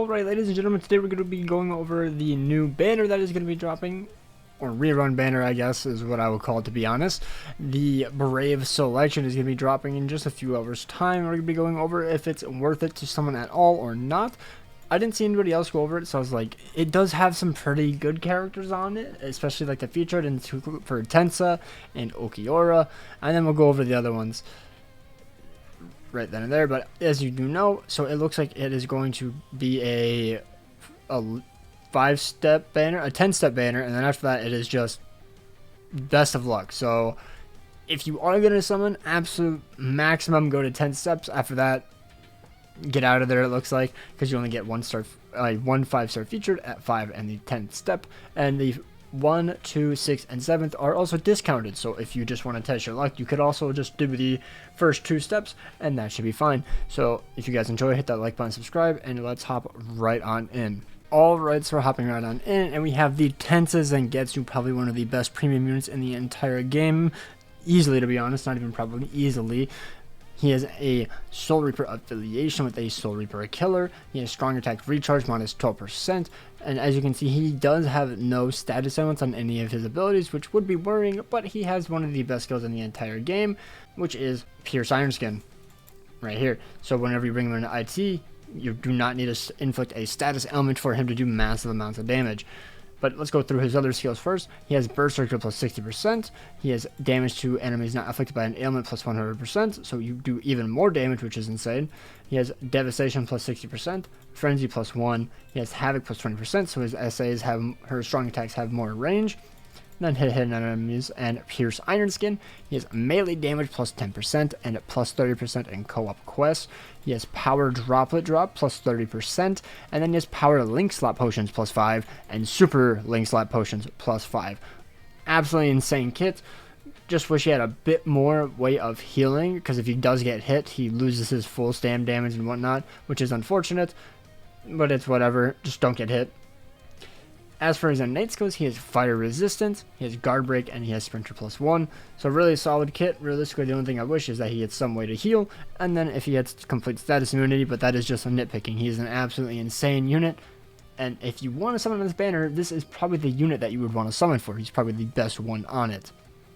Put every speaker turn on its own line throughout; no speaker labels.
Alright, ladies and gentlemen, today we're going to be going over the new banner that is going to be dropping, or rerun banner, I guess, is what I would call it, to be honest. The Brave selection is going to be dropping in just a few hours' time. We're going to be going over if it's worth it to summon at all or not. I didn't see anybody else go over it, so I was like, it does have some pretty good characters on it, especially like the featured and for Tensa and Ulquiorra, and then we'll go over the other ones right then and there. But as you do know, so it looks like it is going to be a 5-step banner, a 10-step banner, and then after that it is just best of luck. So if you are going to summon, absolute maximum go to 10 steps. After that, get out of there, it looks like, because you only get one 5-star featured at 5 and the 10th step, and the 1, 2, 6, and 7th are also discounted. So if you just want to test your luck, you could also just do the first 2 steps, and that should be fine. So if you guys enjoy, hit that like button, subscribe, and let's hop right on in. Alright, so we're hopping right on in, and we have the Tensa Zangetsu, probably one of the best premium units in the entire game. Easily, to be honest, not even probably, easily. He has a Soul Reaper affiliation with a Soul Reaper killer. He has strong attack recharge minus 12%. And as you can see, he does have no status elements on any of his abilities, which would be worrying, but he has one of the best skills in the entire game, which is Pierce Iron Skin. Right here. So whenever you bring him into IT, you do not need to inflict a status element for him to do massive amounts of damage. But let's go through his other skills first. He has Berserker plus 60%. He has damage to enemies not afflicted by an ailment plus 100%. So you do even more damage, which is insane. He has Devastation plus 60%. Frenzy plus 1. He has Havoc plus 20%. So his SAs have, her strong attacks have more range. Then hit enemies and Pierce Iron Skin. He has melee damage plus 10% and plus 30% in co-op quests. He has Power Droplet Drop plus 30%, and then he has Power Link Slot Potions plus 5 and Super Link Slot Potions plus 5. Absolutely insane kit. Just wish he had a bit more way of healing, because if he does get hit, he loses his full stam damage and whatnot, which is unfortunate, but it's whatever. Just don't get hit. As for his innate skills, he has Fire Resistance, he has Guard Break, and he has Sprinter plus 1. So really solid kit. Realistically, the only thing I wish is that he had some way to heal, and then if he had complete status immunity, but that is just a nitpicking. He is an absolutely insane unit, and if you want to summon this banner, this is probably the unit that you would want to summon for. He's probably the best one on it.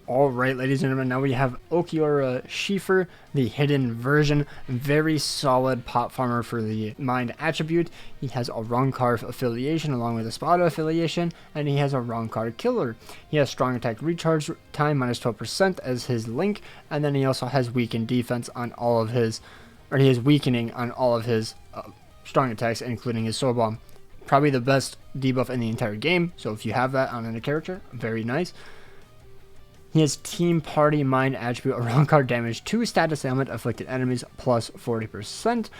Alright, ladies and gentlemen, now we have Ulquiorra Schiffer, the hidden version. Very solid pot farmer for the mind attribute. He has a Rankar affiliation along with a Spada affiliation, and he has a Rankar killer. He has strong attack recharge time minus 12% as his link, and then he also has weakened defense on all of his, or he is weakening on all of his strong attacks, including his Soul Bomb. Probably the best debuff in the entire game, so if you have that on a character, very nice. He has Team Party Mind attribute, a Rankar damage 2 status ailment afflicted enemies plus 40%.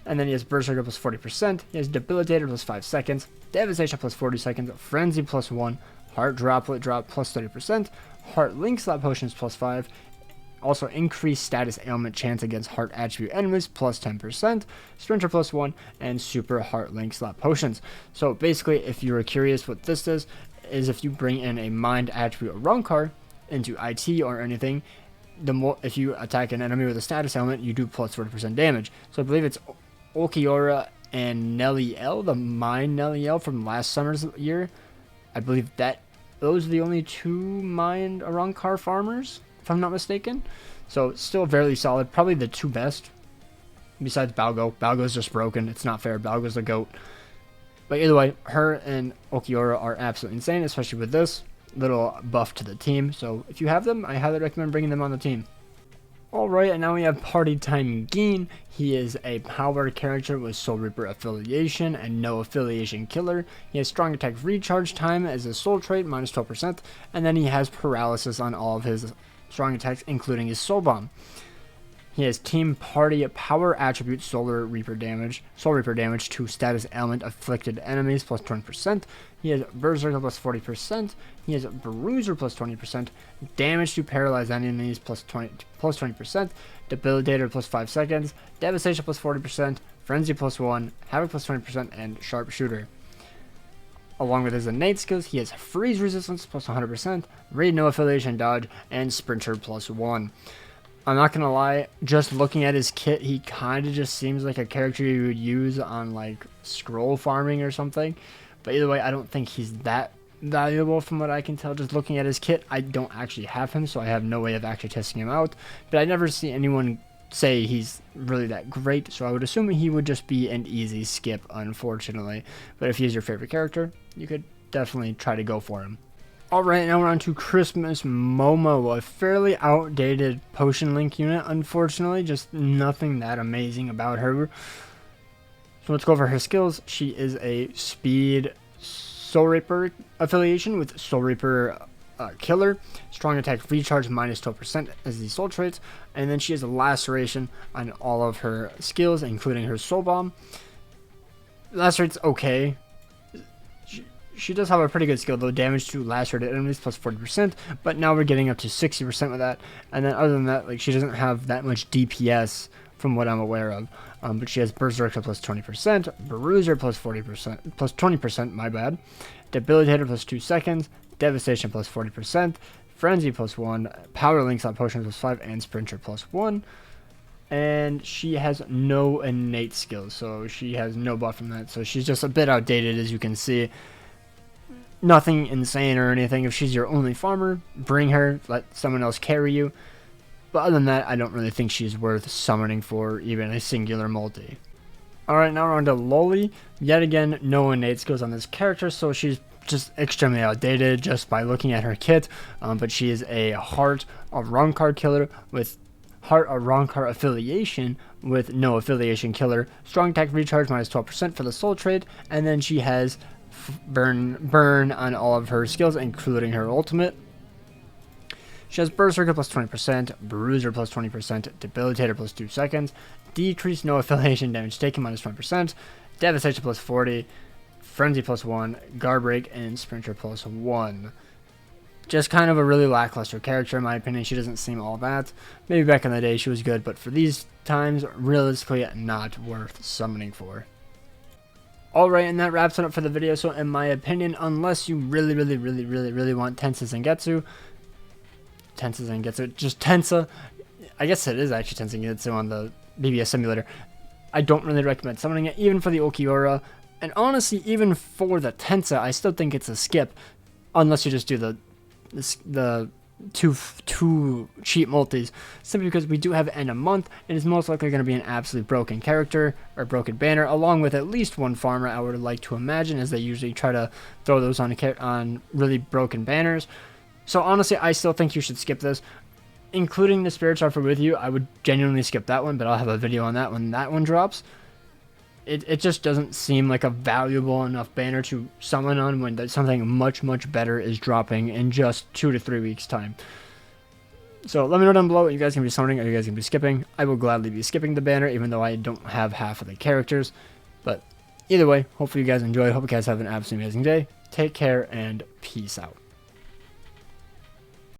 And then he has Berserker plus 40%. He has Debilitator plus 5 seconds. Devastation plus 40 seconds. Frenzy plus 1. Heart Droplet Drop plus 30%. Heart Link Slot Potions plus 5. Also increased status ailment chance against Heart attribute enemies plus 10%. Sprinter plus 1. And Super Heart Link Slot Potions. So basically, if you were curious what this is if you bring in a Mind attribute or Rankar into IT or anything, the more, if you attack an enemy with a status element, you do plus 40% damage. So I believe it's Ulquiorra and Nelly L, the Mind Nelly L from last summer's year. I believe that those are the only 2 Mind Rankar farmers, if I'm not mistaken. So still very solid, probably the 2 best besides Balgo. Balgo's just broken. It's not fair. Balgo's the GOAT. But either way, her and Ulquiorra are absolutely insane, especially with this little buff to the team. So if you have them, I highly recommend bringing them on the team. Alright, and now we have Party Time Geen. He is a power character with Soul Reaper affiliation and no affiliation killer. He has strong attack recharge time as a soul trait, minus 12%, and then he has paralysis on all of his strong attacks, including his Soul Bomb. He has Team Party Power attribute Soul Reaper damage 2 status ailment afflicted enemies plus 20%. He has Berserker plus 40%. He has Bruiser plus 20%. Damage to paralyzed enemies plus 20%. Debilitator plus 5 seconds. Devastation plus 40%. Frenzy plus 1. Havoc plus 20%. And Sharpshooter. Along with his innate skills, he has Freeze resistance plus 100%. Raid no affiliation dodge. And Sprinter plus 1. I'm not gonna lie, just looking at his kit, he kind of just seems like a character you would use on like scroll farming or something. But either way, I don't think he's that valuable from what I can tell just looking at his kit. I don't actually have him, so I have no way of actually testing him out. But I never see anyone say he's really that great, so I would assume he would just be an easy skip, unfortunately. But if he's your favorite character, you could definitely try to go for him. Alright, now we're on to Christmas Momo, a fairly outdated potion link unit, unfortunately. Just nothing that amazing about her. So let's go over her skills. She is a speed Soul Reaper affiliation with Soul Reaper Killer. Strong attack recharge minus 12% as the soul traits. And then she has a laceration on all of her skills, including her soul bomb. Lacerate's okay. She does have a pretty good skill though, damage to lacerated enemies plus 40%, but now we're getting up to 60% with that. And then other than that, like, she doesn't have that much DPS from what I'm aware of. But she has Berserker plus 20%, Bruiser plus 40%, plus 20%, my bad. Debilitator plus 2 seconds, Devastation plus 40%, Frenzy plus 1, Power Links on Potions plus 5, and Sprinter plus 1. And she has no innate skills, so she has no buff from that. So she's just a bit outdated, as you can see. Nothing insane or anything. If she's your only farmer, bring her, let someone else carry you. But other than that, I don't really think she's worth summoning for even a singular multi. Alright, now we're on to Loli. Yet again, no innate skills on this character, so she's just extremely outdated just by looking at her kit. But she is a Heart of Wrong Card killer with Heart of Wrong Card affiliation with no affiliation killer. Strong attack recharge minus 12% for the soul trait, and then she has burn on all of her skills, including her ultimate. She has Berserker plus 20%, Bruiser plus 20%, Debilitator plus 2 seconds, Decrease no affiliation damage taken minus 20%, Devastation plus 40, Frenzy plus 1, Guard Break, and Sprinter plus 1. Just kind of a really lackluster character in my opinion. She doesn't seem all that. Maybe back in the day she was good, but for these times, realistically not worth summoning for. Alright, and that wraps it up for the video. So in my opinion, unless you really want Tensa Zangetsu, just Tensa, I guess it is actually Tensa Zangetsu on the BBS simulator, I don't really recommend summoning it, even for the Ulquiorra. And honestly, even for the Tensa, I still think it's a skip, unless you just do the two cheap multis, simply because we do have end of month. It is most likely going to be an absolutely broken character or broken banner, along with at least one farmer, I would like to imagine, as they usually try to throw those on really broken banners. So honestly, I still think you should skip this. Including the Spirit Surfer with you, I would genuinely skip that one, but I'll have a video on that when that one drops. It just doesn't seem like a valuable enough banner to summon on when something much better is dropping in just 2 to 3 weeks time. So let me know down below what you guys can be summoning or you guys can be skipping. I will gladly be skipping the banner even though I don't have half of the characters. But either way, hopefully you guys enjoyed. Hope you guys have an absolutely amazing day. Take care and peace out.